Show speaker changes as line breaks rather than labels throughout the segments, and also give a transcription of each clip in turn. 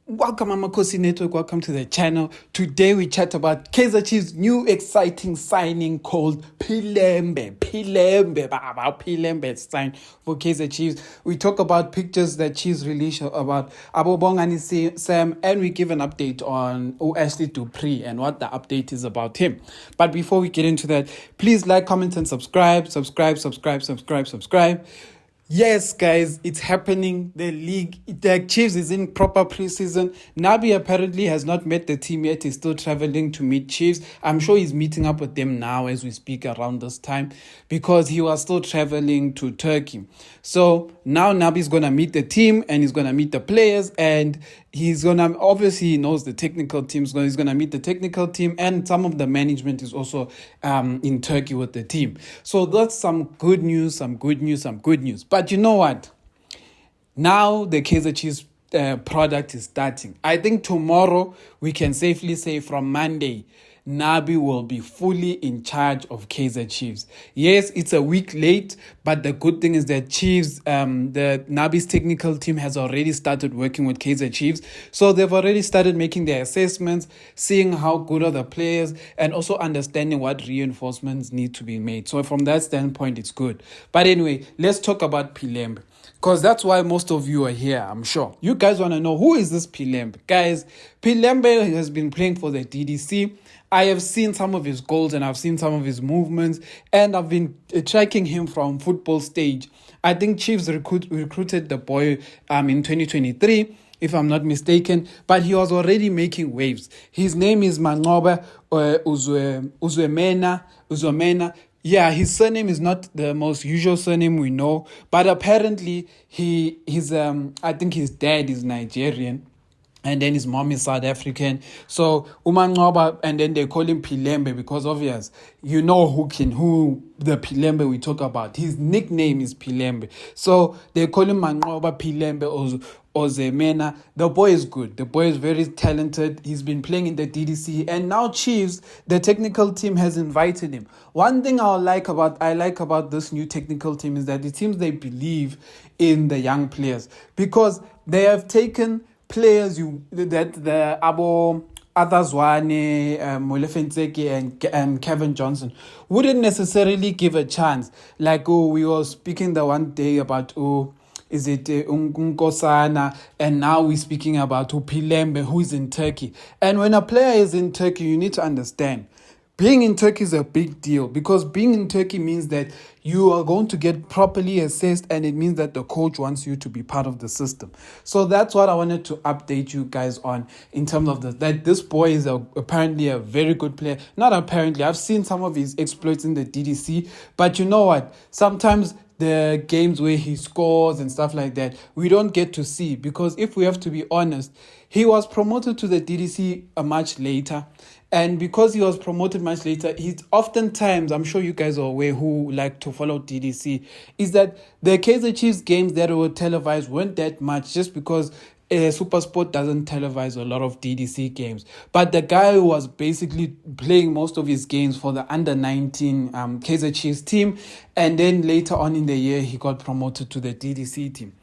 Welcome, Amakhosi Network. Welcome to the channel. Today we chat about Kaizer Chiefs' new exciting signing called PELEMBE. PELEMBE signed for Kaizer Chiefs. We talk about pictures that Chiefs released about Abobongani Sam, and we give an update on Ashley Du Preez and what the update is about him. But before we get into that, please like, comment, and subscribe. Yes, guys, it's happening. The Chiefs is in proper preseason. Nabi apparently has not met the team yet. He's still traveling to meet Chiefs. I'm sure he's meeting up with them now as we speak around this time because he was still traveling to Turkey. So now Nabi's going to meet the team and he's going to meet the players, and he's going to, obviously he knows the technical team. He's going to meet the technical team, and some of the management is also in Turkey with the team. So that's some good news. But you know what? Now the Kaizer Chiefs product is starting. I think tomorrow we can safely say from Monday, Nabi will be fully in charge of Kaizer Chiefs. Yes, it's a week late, but the good thing is that Chiefs, the Nabi's technical team has already started working with Kaizer Chiefs. So they've already started making their assessments, seeing how good are the players, and also understanding what reinforcements need to be made. So from that standpoint, it's good. But anyway, let's talk about PELEMBE, because that's why most of you are here, I'm sure. You guys want to know, who is this PELEMBE? Guys, PELEMBE has been playing for the DDC. I have seen some of his goals and I've seen some of his movements, and I've been tracking him from football stage. I think Chiefs recruited the boy in 2023, if I'm not mistaken, but he was already making waves. His name is Manqoba Uzomena. Yeah, his surname is not the most usual surname we know, but apparently I think his dad is Nigerian, and then his mom is South African. So Umanqoba, and then they call him PELEMBE because obvious, you know who the PELEMBE we talk about. His nickname is PELEMBE. So they call him Manqoba PELEMBE Ozemena. The boy is good. The boy is very talented. He's been playing in the DDC, and now Chiefs, the technical team, has invited him. One thing I like about this new technical team is that it seems they believe in the young players, because they have taken players that the Abo Adazwane, Molefentseki, and Kevin Johnson wouldn't necessarily give a chance. Like, we were speaking the one day about, is it Unkosana, and now we're speaking about PELEMBE, who is in Turkey. And when a player is in Turkey, you need to understand, being in Turkey is a big deal, because being in Turkey means that you are going to get properly assessed, and it means that the coach wants you to be part of the system. So that's what I wanted to update you guys on, in terms of that this boy is apparently a very good player. Not apparently, I've seen some of his exploits in the DDC, but you know what? Sometimes the games where he scores and stuff like that, we don't get to see, because if we have to be honest, he was promoted to the DDC much later. And because he was promoted much later, he's oftentimes, I'm sure you guys are aware who like to follow DDC, is that the Kaizer Chiefs games that were televised weren't that much, just because SuperSport doesn't televise a lot of DDC games. But the guy who was basically playing most of his games for the under-19 Kaizer Chiefs team, and then later on in the year, he got promoted to the DDC team.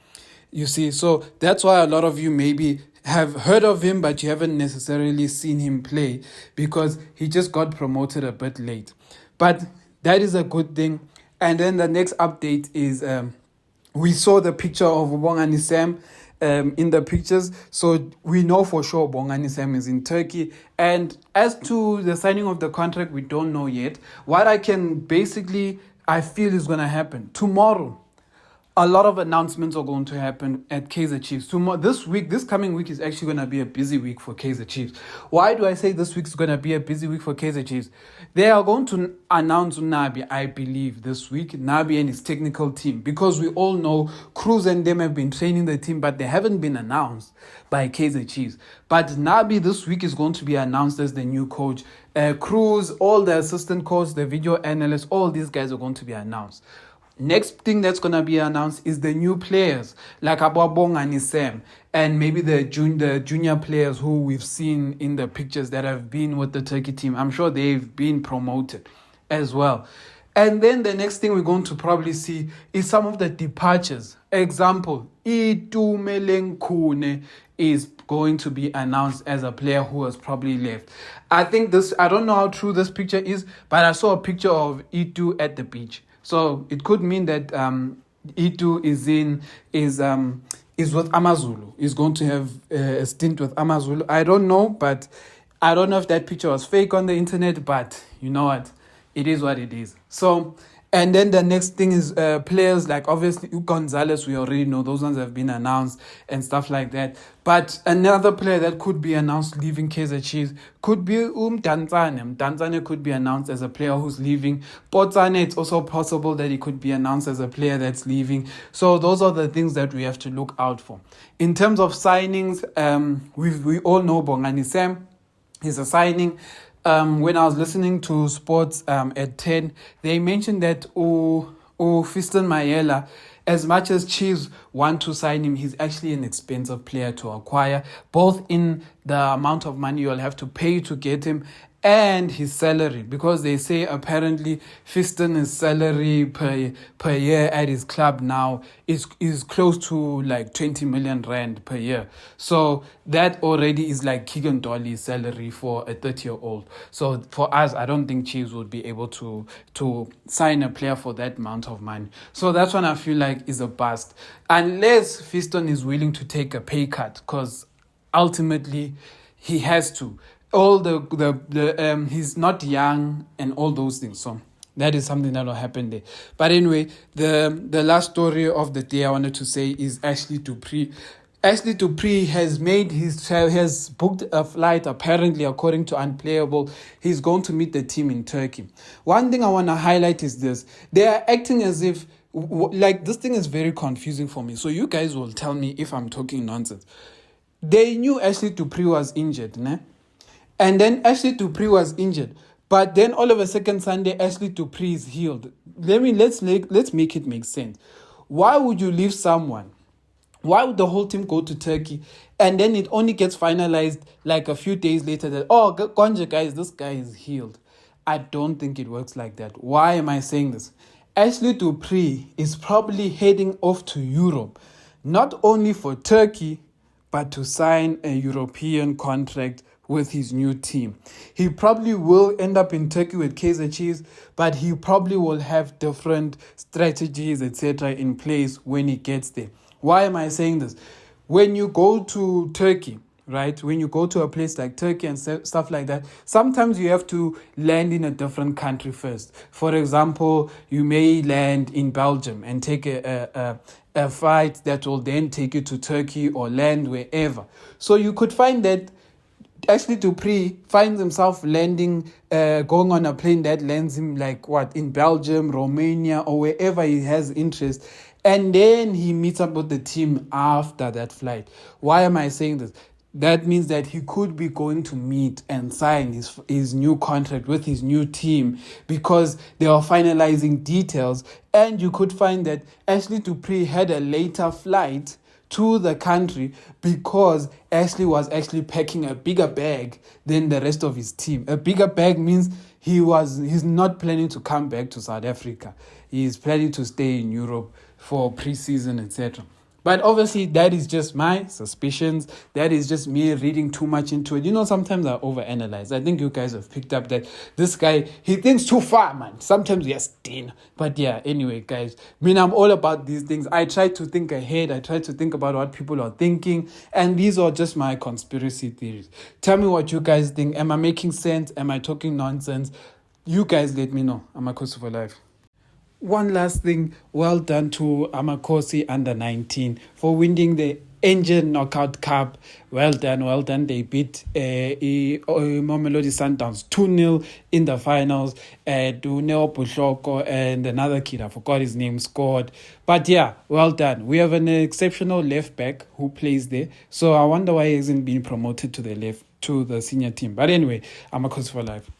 You see, so that's why a lot of you maybe have heard of him, but you haven't necessarily seen him play, because he just got promoted a bit late. But that is a good thing. And then the next update is we saw the picture of Bongani Sam in the pictures. So we know for sure Bongani Sam is in Turkey. And as to the signing of the contract, we don't know yet. What I feel is going to happen tomorrow. A lot of announcements are going to happen at Kaizer Chiefs. This coming week is actually going to be a busy week for Kaizer Chiefs. Why do I say this week is going to be a busy week for Kaizer Chiefs? They are going to announce Nabi, I believe, this week, Nabi and his technical team, because we all know Cruz and them have been training the team, but they haven't been announced by Kaizer Chiefs. But Nabi this week is going to be announced as the new coach. Cruz, all the assistant coach, the video analysts, all these guys are going to be announced. Next thing that's going to be announced is the new players, like Abobongani Sam, and maybe the junior players who we've seen in the pictures that have been with the Turkey team. I'm sure they've been promoted as well. And then the next thing we're going to probably see is some of the departures. Example, Itumeleng Khune is going to be announced as a player who has probably left. I don't know how true this picture is, but I saw a picture of Itu at the beach. So it could mean that Itu is with Amazulu. Is going to have a stint with Amazulu. I don't know, but I don't know if that picture was fake on the internet, but you know what? It is what it is. So, and then the next thing is players like obviously Gonzalez, we already know those ones have been announced and stuff like that. But another player that could be announced leaving Kaizer Chiefs could be Danzane. Danzane could be announced as a player who's leaving. Potsane, it's also possible that he could be announced as a player that's leaving. So those are the things that we have to look out for. In terms of signings, we all know Bongani Sam is a signing. When I was listening to sports at 10, they mentioned that Fiston Mayela, as much as Chiefs want to sign him, he's actually an expensive player to acquire, both in the amount of money you'll have to pay to get him and his salary, because they say apparently Fiston's salary per year at his club now is close to like 20 million rand per year. So that already is like Keegan Dolly's salary for a 30-year-old. So for us, I don't think Chiefs would be able to sign a player for that amount of money. So that's one I feel like is a bust, unless Fiston is willing to take a pay cut, because ultimately he has to. He's not young and all those things. So that is something that will happen there. But anyway, the last story of the day I wanted to say is Ashley Du Preez. Ashley Du Preez has booked a flight, apparently, according to Unplayable. He's going to meet the team in Turkey. One thing I want to highlight is this. They are acting as if, like, this thing is very confusing for me. So you guys will tell me if I'm talking nonsense. They knew Ashley Du Preez was injured, né? And then Ashley Du Preez was injured. But then all of a second Sunday, Ashley Du Preez is healed. Let's make it make sense. Why would you leave someone? Why would the whole team go to Turkey and then it only gets finalized like a few days later that, Konja guys, this guy is healed? I don't think it works like that. Why am I saying this? Ashley Du Preez is probably heading off to Europe, not only for Turkey, but to sign a European contract with his new team. He probably will end up in Turkey with Kaizer Chiefs, but he probably will have different strategies, etc. in place when he gets there. Why am I saying this? When you go to Turkey, right? When you go to a place like Turkey and stuff like that, sometimes you have to land in a different country first. For example, you may land in Belgium and take a flight that will then take you to Turkey or land wherever. So you could find that Ashley Du Preez finds himself landing, going on a plane that lands him in Belgium, Romania, or wherever he has interest. And then he meets up with the team after that flight. Why am I saying this? That means that he could be going to meet and sign his new contract with his new team because they are finalizing details. And you could find that Ashley Du Preez had a later flight to the country because Ashley was actually packing a bigger bag than the rest of his team. A bigger bag means he's not planning to come back to South Africa. He is planning to stay in Europe for preseason, etc. But obviously, that is just my suspicions. That is just me reading too much into it. Sometimes I overanalyze. I think you guys have picked up that this guy, he thinks too far, man. Sometimes, yes, Dean. But yeah, anyway, guys. I'm all about these things. I try to think ahead. I try to think about what people are thinking. And these are just my conspiracy theories. Tell me what you guys think. Am I making sense? Am I talking nonsense? You guys let me know. Amakhosi for life. One last thing, well done to Amakhosi under 19 for winning the Angel Knockout Cup. Well done. They beat Mamelodi Sundowns 2-0 in the finals. Duneo Pushoko and another kid, I forgot his name, scored. But yeah, well done. We have an exceptional left back who plays there. So I wonder why he hasn't been promoted to the senior team. But anyway, Amakhosi for life.